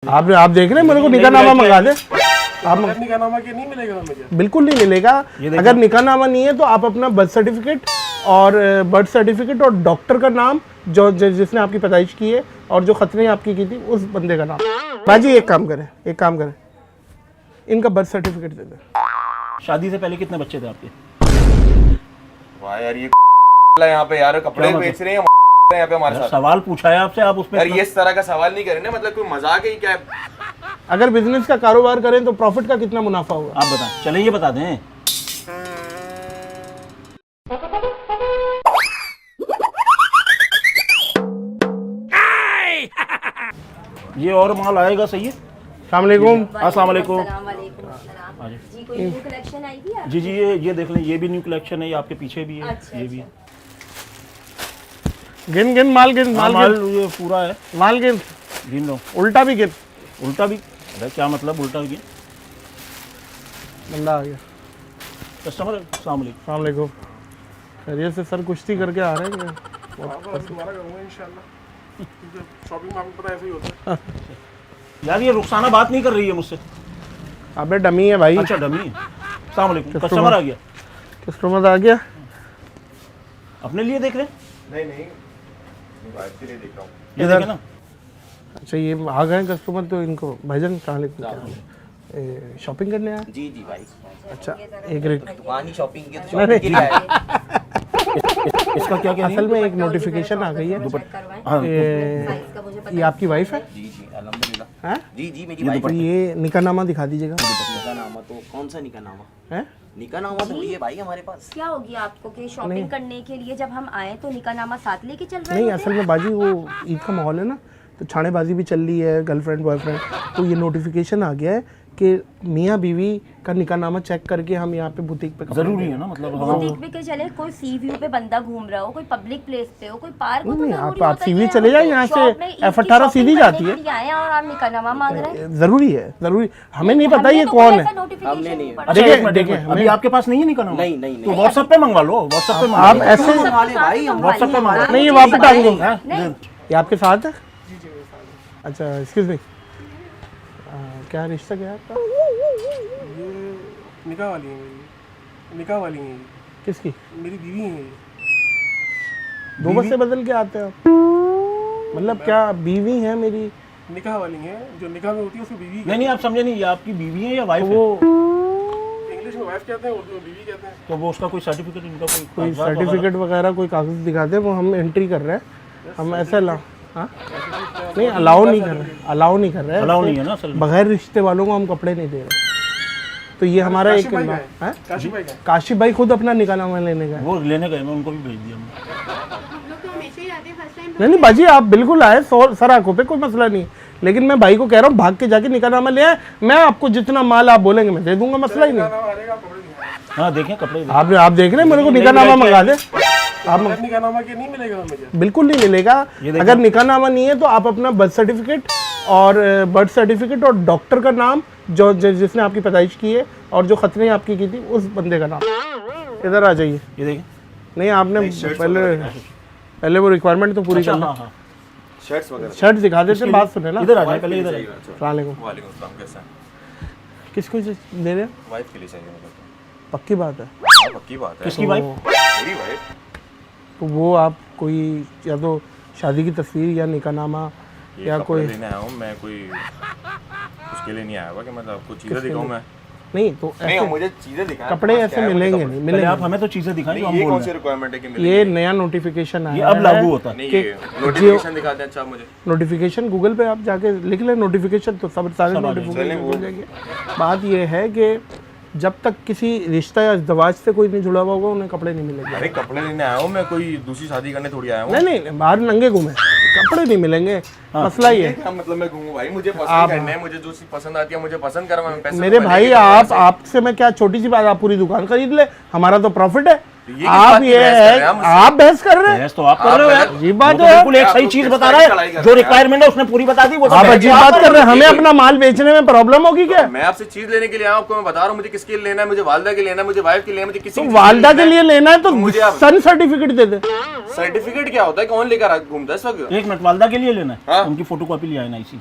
आप देख रहे हैं, मेरे को निकाहनामा मंगा दे। आप निकाहनामा के नहीं मिलेगा मुझे? बिल्कुल नहीं मिलेगा। अगर निकाहनामा नहीं है तो आप अपना बर्थ सर्टिफिकेट और डॉक्टर का नाम जो जिसने आपकी पैदाइश की है और जो खतने आपकी की थी उस बंदे का नाम। बाजी एक काम करें, इनका बर्थ सर्टिफिकेट दे दे। शादी से पहले कितने बच्चे थे आपके? वाह यार, ये यहाँ पे यार कपड़े बेच रहे हैं यहाँ पे हमारे साथ। सवाल पूछा है आपसे, आप उसमें यार ये इस तरह का सवाल नहीं करें ना, मतलब कोई मजाक है क्या? अगर बिजनेस का कारोबार करें तो प्रॉफिट का कितना मुनाफा होगा आप बताएं। चले ये बता दें। ये और माल आएगा, सही है। अस्सलाम वालेकुम। अस्सलाम वालेकुम। जी, कोई न्यू कलेक्शन आई थी आपकी? जी ये देख लें, ये भी न्यू कलेक्शन है, ये आपके पीछे भी है। अच्छा, ये भी है। गिन माल गिन ये पूरा है। माल गिन लो। उल्टा भी गिन। उल्टा भी? अरे क्या मतलब उल्टा भी? बंदा आ गया। कस्टमर है। अस्सलाम वालेकुम। अस्सलाम वालेकुम। खैरियत से सर, कुश्ती करके आ रहे हैं क्या? दोबारा करूंगा इंशाल्लाह। शॉपिंग में आपको पता है ऐसे ही होता है। यार ये रुखसाना बात नहीं कर रही है मुझसे। अबे डमी है भाई। अच्छा डमी है। अस्सलाम वालेकुम। कस्टमर आ गया। कस्टमर आ गया। अपने लिए देख रहे हैं? नहीं वाइफ के लिए देख रहा हूँ। ये देखें ना। अच्छा ये आ गए कस्टमर, तो इनको भाईजान शॉपिंग करने आए? जी भाई। अच्छा एक रेट दुकान ही शॉपिंग की तो शॉपिंग के लिए आए। इसका क्या असल में एक नोटिफिकेशन आ गई है। हाँ। ये आपकी वाइफ है? जी अल्हम्दुलिल्लाह। हैं? जी मेरी वाइफ तो ये निकाहनामा दिखा दीजिएगा। निकाहनामा तो कौन सा निकाहनामा? हैं? निकाहनामा तो ये भाई हमारे पास। क्या होगी आपको कि शॉपिंग करने के लिए जब हम आए तो निकाहनामा साथ लेके चल रहे नहीं, होते असल में बाजी वो ईद का माहौल है ना, तो छानेबाजी भी चल रही है, गर्लफ्रेंड बॉयफ्रेंड, तो ये नोटिफिकेशन आ गया है कि मियाँ बीवी का निकाहनामा चेक करके हम यहाँ पे बुटीक पे जरूरी है ना, मतलब बुटीक पे के चले, कोई सी व्यू पे बंदा घूम रहा हो, कोई पब्लिक प्लेस पे हो, कोई पार्क हो, तो नहीं, जरूरी आप होता सीवी है चले जाए, यहाँ से F18 सीधी जाती है। आए और आप निकाहनामा मांग रहे हैं। जरूरी है। हमें नहीं पता ये कौन है। हमने नहीं। देखिए अभी आपके पास नहीं है निकाहनामा? नहीं तो व्हाट्सएप पे मंगवा लो। व्हाट्सएप पे आप ऐसे भाई हम व्हाट्सएप पे मंगवा। नहीं, ये वहाँ पे टांग दो। ये आपके साथ है? अच्छा एक्सक्यूज मी, क्या रिश्ता क्या है आपका? ये निकाह वाली है मेरी। निकाह वाली है ये। किसकी? मेरी बीवी है ये। दो बस से बदल के आते हैं आप? मतलब क्या बीवी है मेरी? निकाह वाली है, जो निकाह में होती है उसको बीवी नहीं आप समझे नहीं, ये आपकी बीवी है या वाइफ है? वो इंग्लिश में वाइफ कहते हैं, उर्दू में बीवी कहते हैं। तो वो उसका कोई सर्टिफिकेट, इनका कोई सर्टिफिकेट वगैरह कोई कागज दिखाते हैं, वो हम एंट्री कर रहे हैं। हम ऐसा हाँ नहीं, अलाउ नहीं कर रहे। अलाउ नहीं है ना असल में। बगैर रिश्ते वालों को हम कपड़े नहीं दे रहे। तो ये हमारा एक काशी भाई खुद अपना निकाहनामा लेने गए। वो लेने गए, मैं उनको भी भेज दिया। नहीं बाजी, आप बिल्कुल आए सर आंखों पे, कोई मसला नहीं। लेकिन मैं भाई को कह रहा हूँ भाग के जाके निकाहनामा ले आए। मैं आपको जितना माल आप बोलेंगे मैं दे दूंगा, मसला ही नहीं। हाँ देखें कपड़े। आप देख रहे हैं, मेरे को निकाहनामा मंगा दे। आप निकाहनामा के नहीं मिलेगा मुझे? बिल्कुल नहीं मिलेगा। अगर निकाहनामा नहीं है तो आप अपना बर्थ सर्टिफिकेट और डॉक्टर का नाम जो जिसने आपकी पैदाइश की है और जो खतने आपकी की थी उस बंदे का नाम। इधर आ जाइए। ये देखें। नहीं, आपने पहले वो रिक्वायरमेंट तो पूरी करना। हाँ। शर्ट्स वगैरह शर्ट दिखा देते हैं, बात सुने ना। इधर आ जाए पहले, इधर। वालेकुम। वालेकुम अस्सलाम, कैसा है? किसको दे रहे हैं? वाइफ के लिए चाहिए मतलब। पक्की बात है? हाँ, पक्की बात है। किसकी वाइफ? मेरी वाइफ। तो वो आप कोई या तो शादी की तस्वीर या निकाहनामा या कोई लेने आया हूँ मैं, कोई उसके लिए नहीं आया हुआ कि मतलब आपको चीज़ें दिखाऊँ मैं। नहीं तो नहीं, ऐसे मुझे चीज़ें दिखाएं। कपड़े ऐसे मिलेंगे नहीं, पहले मिलेंगे। आप हमें तो चीजें दिखाएं जो हम ये बोल कौन रहे सी हैं। रिक्वायरमेंट है कि मिलेगी? ये नया नोटिफिकेशन आया ये अब है। लागू होता है। नहीं, ये नोटिफिकेशन दिखा दें। अच्छा मुझे नोटिफिकेशन गूगल पे आप जाके लिख लें नोटिफिकेशन, तो सब सारे नोटिफिकेशन हो जाएंगे। बात ये है कि जब तक किसी रिश्ता या इज़्दवाज से कोई नहीं जुड़ा हुआ होगा उन्हें कपड़े नहीं मिलेंगे। अरे कपड़े लेने आया हूँ मैं, कोई दूसरी शादी करने थोड़ी आया हूँ। नहीं बाहर नंगे घूमे, कपड़े नहीं मिलेंगे। मसला ये है। क्या मतलब मैं घूमूं भाई? मुझे पसंद करना है, मुझे जो चीज़ पसंद आती है मुझे पसंद करवा। मैं पैसे मेरे भाई आपसे मैं क्या छोटी सी बात, आप पूरी दुकान खरीद ले, हमारा तो प्रॉफिट है। ये किस आप बात की ये बहस कर रहे है, हैं मुझसे? आप बहस कर रहे हैं। बहस तो आप कर रहे हो यार। अजीब वो बात तो है। बिल्कुल एक सही चीज बता रहा है, जो रिक्वायरमेंट है उसने पूरी बता दी। वो तो आप अजीब बात कर रहे हैं। हमें अपना माल बेचने में प्रॉब्लम होगी क्या? मैं आपसे चीज लेने के लिए आया हूं, आपको मैं बता रहा हूँ मुझे किसके लिए लेना है। मुझे वालदा के लेना है, मुझे वाइफ के लिए, मुझे किसी तो वालदा के लिए लेना है तो मुझे आप सन सर्टिफिकेट दे दे। सर्टिफिकेट क्या होता है? कौन लेकर घूमता है इस वक्त? एक मिनट, वालदा के लिए लेना है? हाँ। उनकी फोटोकॉपी ले आए ना इसी।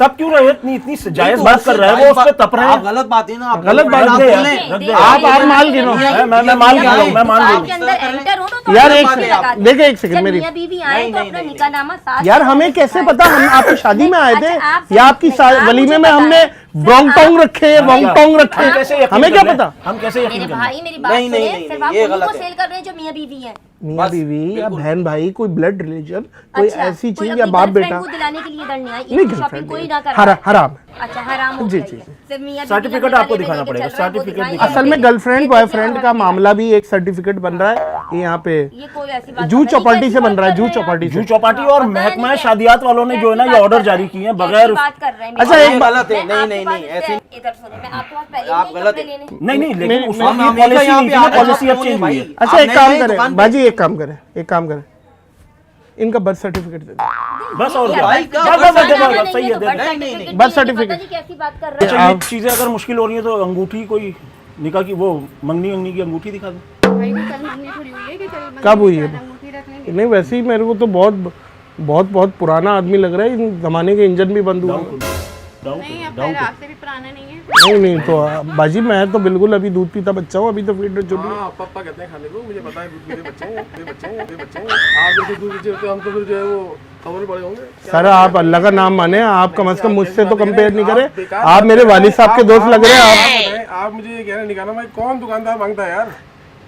तब क्यों रहे इतनी जायज बात कर रहे हैं वो, उस पे तप रहे आप हैं। गलत बात है ना, आप गलत बात आप है यार। बोलें। रख दे। आप माल गिनो। मैं माल गिन रहा हूं, मैं मान दुकान लूं। के अंदर एंटर हो तो यार थोड़ा एक सा सेकंड, लगा दो। देखिए एक सेकंड जब मेरी। मियां बीवी आए तो अपना निकाहनामा साथ यार में हमें रखा कैसे है। पता, हम आपकी शादी में आए थे अच्छा, आप या आपकी नहीं, वलीमे आप में मुझे हमने बताएं। वोंगटोंग रखे हैं, वोंगटोंग रखे हम कैसे हैं, यकीन हमें कर क्या लें? पता। हम कैसे यकीन मेरे कर भाई मेरी बात नहीं, नहीं, सुने, नहीं, सिर्फ नहीं, आप ये उन्हीं को गलत है। सेल कर रहे हैं जो मियां बीवी हैं। मियाँ बीवी या बहन भाई, कोई ब्लड रिलेशन, कोई अच्छा, ऐसी कोई चीज या अपनी बाप गर्लफ्रेंड बेटा को दिलाने के लिए इधर नहीं आई, नहीं, शॉपिंग गर्लफ्रेंड कोई ना कर हराम। अच्छा हराम हो जी, गई जी, है। जी। सिर्फ मियां बीवी सर्टिफिकेट लम्बे आपको गले दिखाना लेके पड़ेगा, चल रहे हैं, वो सर्टिफिकेट दिखाएं, दिखाना असल में ये गर्लफ्रेंड तो बॉयफ्रेंड का हराम मामला भी एक सर्टिफिकेट बन रहा है, ये यहाँ पे ये कोई ऐसी बात जू नहीं, चौपाटी कैसी से बन बात रहा है, कर जू रहे हैं चौपाटी जू से। चौपाटी और महकमा शादियात वालों ने जो है ना ये ऑर्डर जारी किए हैं बगैर। बात कर रहे हैं। अच्छा, ये एक गलत है, मैं नहीं, आपके नहीं, पास ऐसे इधर सुने, मैं आपके पास पहले आप ही गलत कपड़े है। लेने नहीं लेकिन उसमें हम ये हमेशा पॉलिसी यहाँ नहीं पे थी ना, आते पॉलिसी अब हैं, चेंज हुई है। भाई। अच्छा आप एक नए काम नए करें दुकान पे- बाजी, एक काम करें, इनका बर्थ सर्टिफिकेट दे दो। बस और क्या, भाई, क्या बस बर्थ बस सर्टिफिकेट? बस सही है, दे दो। नहीं, नहीं, नहीं। Birth certificate. पता नहीं कैसी बात कर रहे अच्छा हैं। ये चीजें अगर मुश्किल हो रही है तो अंगूठी, कोई निकाह की वो मंगनी की अंगूठी दिखा दो। भाई कोई कल मंगनी थोड़ी हुई है कि कल कब हुई है? अंगूठी रख लेंगे। नहीं वैसे ही मेरे को तो बहुत पुराना आदमी लग रहा है, इन जमाने के इंजन भी बंद हुआ है। नहीं अब पहले आपसे भी पुराना नहीं है। नहीं तो बाजी मैं तो बिल्कुल अभी दूध पीता बच्चा हूँ, अभी तो फीड छोटी है। हाँ पापा कहते हैं खाने को, मुझे पता है दूध मेरे बच्चे हैं, आप जैसे दूध पीते होते हम तो फिर जो है वो खबर बड़े होंगे। सर आप अल्लाह का नाम माने, आप कम से कम मुझसे तो कंपेयर नहीं करें, आप मेरे वालिद साहब के दोस्त लग रहे हैं। आप मुझे ये कह रहे हैं निकालना, भाई कौन दुकानदार मांगता है यार।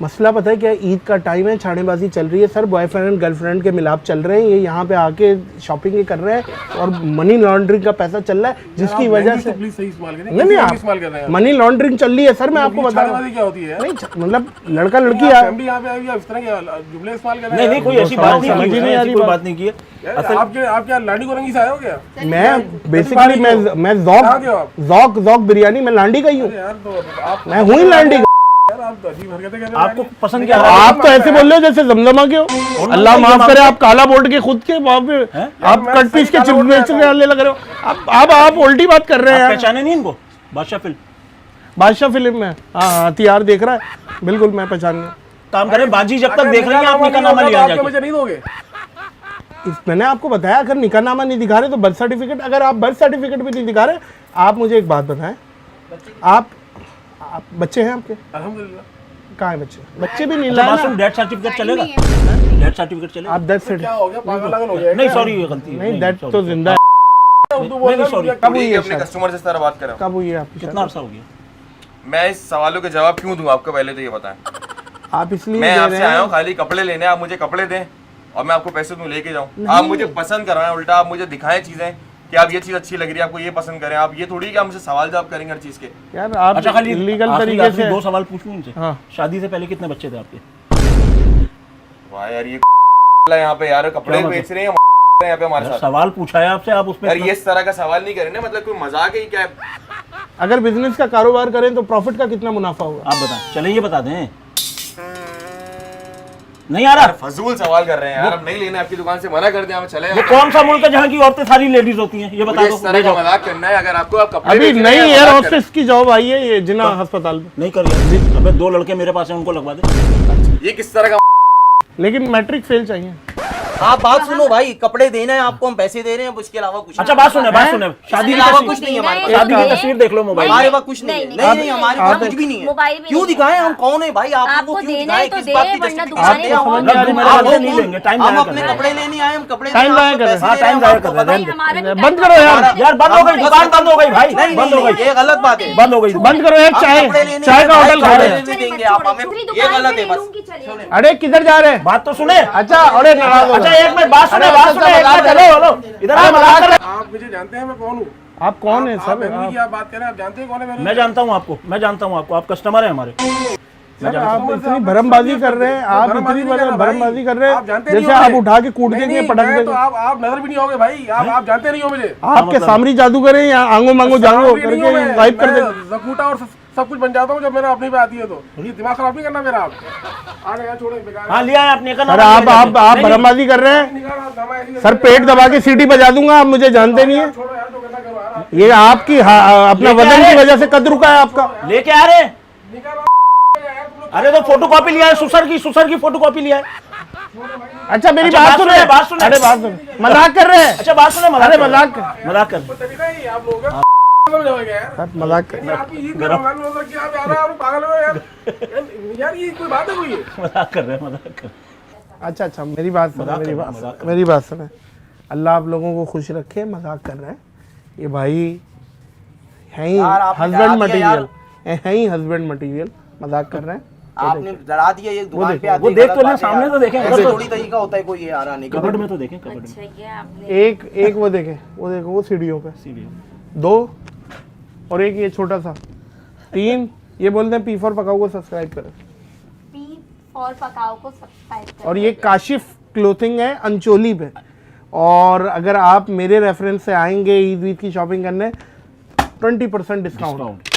मसला पता है क्या, ईद का टाइम है, छानेबाजी चल रही है सर, बॉयफ्रेंड एंड गर्लफ्रेंड के मिलाप चल रहे हैं, ये यहाँ पे आके शॉपिंग कर रहे हैं और मनी लॉन्ड्रिंग का पैसा चल रहा है, जिसकी वजह से प्लीज सही इस्तेमाल करें। नहीं आप इस्तेमाल कर रहे हैं। मनी लॉन्ड्रिंग चल रही है सर, मैं आपको बता रहा हूँ। क्या होती है? नहीं मतलब लड़का लड़की फैमिली यहाँ पे आई है, इस तरह के जुमले इस्तेमाल कर रहे नहीं हैं। नहीं कोई ऐसी बात नहीं समझ की, ही नहीं आ रही कोई बात। बात नहीं की है। यार, आप क्या लाडी को रंगी से आए हो क्या? मैं बेसिकली मैं कहाँ के हो आप? जौक बिरयानी में लांडी का ही हूँ, यार तो आप मैं हूँ ही लांडी का। यार आप तो अजीब हरकतें कर रहे हो। आपको यार। पसंद क्या है? आप तो ऐसे बोल रहे हो जैसे जमजमा के हो, अल्लाह माफ करे, आप काला बोर्ड के खुद के वहाँ पे आप मैं कट पीस सही के काला चिप्स बोर्ड बेचने वाले लग रहे हो, आप उल्टी बात कर रहे हैं यार। पहचाने नहीं इनको? बादशाह फिल्म बादशाह फिल्म में हाँ हथियार देख रहा है, बिल्कुल मैं पहचान गया। काम करें बाजी, जब तक अगर देख रही हैं आप निकाहनामा निकाहनामा नहीं लिया होगा तो आप जाके। मुझे नहीं दोगे? मैंने आपको बताया अगर निकाहनामा नहीं दिखा रहे तो बर्थ सर्टिफिकेट, अगर आप बर्थ सर्टिफिकेट भी नहीं दिखा रहे, आप मुझे एक बात बताएं, आप बच्चे हैं आपके? अल्हम्दुलिल्लाह। कहाँ है बच्चे भी नहीं अच्छा, लाए बात ना? सुन, डेथ सर्टिफिकेट चलेगा? डेथ सर्टिफिकेट चलेगा? आप डेथ क्या सर्टिफिकेट हो गया, पागल हो गया? नहीं सॉरी ये गलती है। नहीं, डेथ sorry, तो sorry। जिंदा है। उर्दू बोल रहे हो, sorry। कब हुई है अपने शादी? कस्टमर से इस तरह बात कर रहा हूँ। कब हुई है आपकी कितना अरसा हो गया? मैं इस सवालों के जवाब क्यों दूं आपको, पहले तो ये बताएं। शादी? आप इसलिए मैं दे आपसे रहे आया हैं हूँ खाली कपड़े लेने, आप मुझे कपड़े दें और मैं आपको पैसे दूं लेके जाऊं। आप मुझे पसंद करवाएं, उल्टा आप मुझे दिखाएं चीजें कि आप ये चीज अच्छी लग रही है, आपको ये पसंद करें। आप ये थोड़ी कि आप मुझसे सवाल जवाब करेंगे हर चीज के। यार आप अच्छा खाली लीगल आखिरी तरीके से दो सवाल पूछ लूं इनसे। हाँ। शादी से पहले कितने बच्चे थे आपके? वाह यार ये यहाँ पे यार कपड़े क्या बेच रहे हैं यहाँ पे हमारे साथ। सवाल पूछा है आपसे, आप उसमें यार ये इस तरह का सवाल नहीं करें ना, मतलब कोई मजाक है क्या? अगर बिजनेस का कारोबार करें तो प्रॉफिट का कितना मुनाफा होगा? आप बताएं, चले ये बता दें। नहीं आ रहा? फजूल सवाल कर रहे हैं यार, हम नहीं लेने आपकी दुकान से, मना कर दें, हमें चले वो कौन सा मुल्क है जहाँ की औरतें सारी लेडीज होती हैं? ये बता मुझे दो। इस तरह का मजाक करना है, अगर आपको आप कपड़े अभी बेच रहे नई हैं, एयर मजाक करें। होस्टेस की जॉब आई है ये जिना अस्पताल में, नहीं कर यार, अबे 2 लड़के मेरे पास हैं, उनको लगवा दे। ये किस तरह का लेकिन मैट्रिक फेल चाहिए। आप बात सुनो भाई, कपड़े देना है आपको, हम पैसे दे रहे हैं, उसके अलावा कुछ अच्छा बात सुने, बात सुने। शादी इसके की अलावा तस्वीर, कुछ नहीं है हमारे पास। शादी की तस्वीर देख लो मोबाइल में। हमारे पास कुछ नहीं है। नहीं नहीं हमारे पास कुछ भी नहीं है। मोबाइल भी क्यों नहीं है। दिखाएं? हम कौन है भाई? आपको आपको क्यों देना है दिखाएं? तो किस दे, बात की वरना justification दुकानें दें? और हम- नहीं, मेरे आप पैसे वो नहीं कौन? लेंगे, टाइम हम जाया अपने कर रहे कपड़े लेने आए, हम कपड़े टाइम देने जाया आपको कर रहे पैसे हैं। हाँ, दे रहे टाइम हैं, जाया आपको कर रहे हैं। पता है। हमारा भी बंद करो यार, यार बंद हो गई दुकान, बंद हो गई भाई, नहीं बंद हो नहीं, गई, ये गलत बात है। बंद हो गई। बंद करो यार, हम चाय कपड़े लेने चाय का आए, होटल भाई, खोले। कपड़े नहीं देंगे आप हमें, ये गलत है बस। अरे किधर जा रहे हैं? बात तो सुने। अच्छा अरे नाराज हो अच्छा गए। एक मिनट बात सुने, अरे बात अच्छा, सुने, एक मजाक मिनट, कर रहे हेलो हेलो, इधर आ, मजाक कर रहे हैं। आप मुझे जानते हैं मैं कौन हूँ? आप कौन है आप सर? बहनोई की आप बात कर रहे हैं, आप जानते हैं कौन है बहनोई? मैं जानता हूँ आपको, मैं जानता हूँ आपको, आप कस्टमर हैं हमारे। सर आप इतनी भरमबाजी कर रहे हैं, आप इतनी भरमबाजी कर रहे आप जानते हैं, नहीं जैसे हो आप मुझे। उठा के कूट नहीं, देंगे, नहीं, पटक मैं तो देंगे। आप नजर भी नहीं होगे भाई, आप जानते नहीं हो मुझे। आपके सामरी जादूगर हैं या आंगो मांगो जांगो सामने नहीं हूँ करके मैं, गायब कर मैं देंगे। जकूटा और सब कुछ बन जाता हूँ जब मेरा अपनी पे आती है तो। ये दिमाग खराब नहीं करना मेरा आप। आ गया छोड़ो बेकार। हाँ लिया है आपने का सर आप भरमबाजी कर रहे हैं निकाल ऐसी सर, पेट दबा के सीटी बजा दूंगा, आप मुझे जानते नहीं है। छोड़ो यार, तो गंदा करो यार। ये आपकी अपना वजन की वजह से कद रुका है आपका। लेके आ रहे हैं। निकालो यार, तुम लोग अरे तो फोटो कॉपी लिया है, सुसर की फोटो कॉपी लिया है। अच्छा मेरी अच्छा, बात बात सुने, बात सुने। अरे बात सुने, मजाक कर रहे हैं। अच्छा बात सुने, अरे मजाक कर, मजाक कर। तभी नहीं आप लोग पागल हो गए यार। आप मजाक कर। आपकी ईद में रमजान में उधर क्या आ रहा है और पागल हो गए यार। यार ये कोई बात है कोई? मजाक कर रहे हैं, मजाक कर। अच्छा अच्छा मेरी बात सुनो, मजाक मेरी कर, बात मजाक सुनो, मेरी बात सुने। अल्लाह आप लोगों को खुश रखे, मजाक कर रहे हैं ये भाई, है ही यार, आपने हस्बैंड डरा दिया यार। मटेरियल, है ही हस्बैंड मटेरियल, मजाक कर रहे हैं। आपने डरा दिया ये दुकान पे आते वो ही देख गलत तो लें, बातें सामने यार। तो देखें। ऐसे थोड़ी तरीका होता है कोई ये यार आने का। कबर्ड में तो देखें, कबर्ड में। अच्छा ये आपने एक वो देखे, वो देखो वो सीढ़ियों पे सीढ़ी। 2 और एक ये छोटा सा 3। ये बोलते हैं पी फॉर पकाओ को सब्सक्राइब करें। पी फॉर पकाओ को सब्सक्राइब करें। और ये काशिफ क्लोथिंग है अंचोली पे, और अगर आप मेरे रेफरेंस से आएंगे ईद वीद की शॉपिंग करने 20% डिस्काउंट।